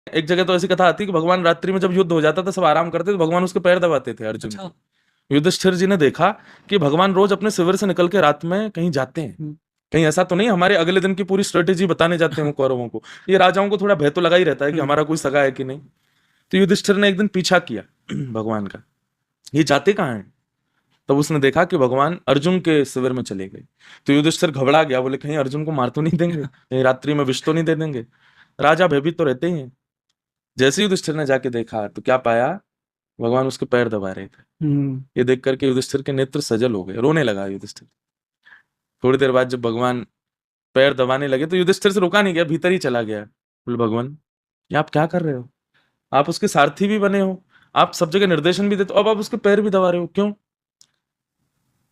एक जगह तो ऐसी कथा आती है कि भगवान रात्रि में जब युद्ध हो जाता था, सब आराम करते थे, भगवान उसके पैर दबाते थे अर्जुन अच्छा। के। युधिष्ठिर जी ने देखा कि भगवान रोज अपने शिविर से निकल के रात में कहीं जाते हैं, कहीं ऐसा तो नहीं हमारे अगले दिन की पूरी स्ट्रेटेजी बताने जाते हैं कौरवों को। ये राजाओं को थोड़ा भय तो लगा ही रहता है कि हमारा कोई सगा है कि नहीं। तो युधिष्ठिर ने एक दिन पीछा किया भगवान का, ये जाते कहाँ हैं। तब उसने देखा कि भगवान अर्जुन के शिविर में चले गए। तो युधिष्ठिर घबरा गया, बोले कहीं अर्जुन को मार तो नहीं देंगे, कहीं रात्रि में विष तो नहीं दे देंगे। राजा भयभीत तो रहते ही हैं। जैसे ही युधिष्ठिर ने जाके देखा तो क्या पाया, भगवान उसके पैर दबा रहे थे। ये देख करके युधिष्ठिर के नेत्र सजल हो गए, रोने लगा युधिष्ठिर। थोड़ी देर बाद जब भगवान पैर दबाने लगे तो युधिष्ठिर से रुका नहीं गया, भीतर ही चला गया। बोले भगवान ये आप क्या कर रहे हो, आप उसके सारथी भी बने हो, आप सब जगह निर्देशन भी देते हो, अब आप उसके पैर भी दबा रहे हो, क्यों।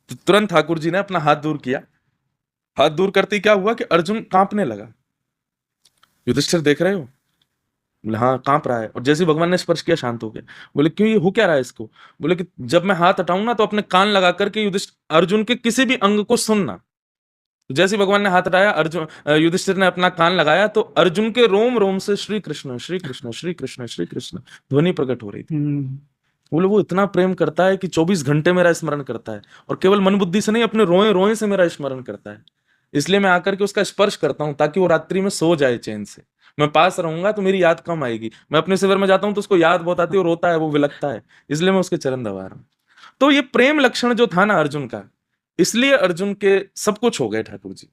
तो तुरंत ठाकुर जी ने अपना हाथ दूर किया। हाथ दूर करते ही क्या हुआ कि अर्जुन कांपने लगा। युधिष्ठिर देख रहे हो, बोले हाँ कांप रहा है। और जैसे ही भगवान ने स्पर्श किया शांत हो गया। बोले क्यों, ये हो क्या रहा है इसको। बोले कि जब मैं हाथ हटाऊं ना तो अपने कान लगा करके युधिष्ठिर अर्जुन के किसी भी अंग को सुनना। जैसे ही भगवान ने हाथ हटाया, अर्जुन युधिष्ठिर ने अपना कान लगाया तो अर्जुन के रोम रोम से श्री कृष्ण श्री कृष्ण श्री कृष्ण श्री कृष्ण ध्वनि प्रकट हो रही थी। बोले वो इतना प्रेम करता है कि 24 घंटे मेरा स्मरण करता है, और केवल मन बुद्धि से नहीं, अपने रोए रोए से मेरा स्मरण करता है। इसलिए मैं आकर के उसका स्पर्श करता हूं ताकि वो रात्रि में सो जाए चैन से। मैं पास रहूंगा तो मेरी याद कम आएगी, मैं अपने शिविर में जाता हूं तो उसको याद बहुत आती है, वो रोता है, वो विलखता है, इसलिए मैं उसके चरण दबा रहा हूं। तो ये प्रेम लक्षण जो था ना अर्जुन का, इसलिए अर्जुन के सब कुछ हो गए ठाकुर जी।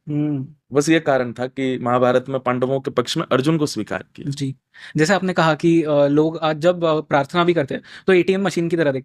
बस ये कारण था कि महाभारत में पांडवों के पक्ष में अर्जुन को स्वीकार किया। जी। जैसे आपने कहा कि लोग आज जब प्रार्थना भी करते हैं तो एटीएम मशीन की तरह देखते हैं।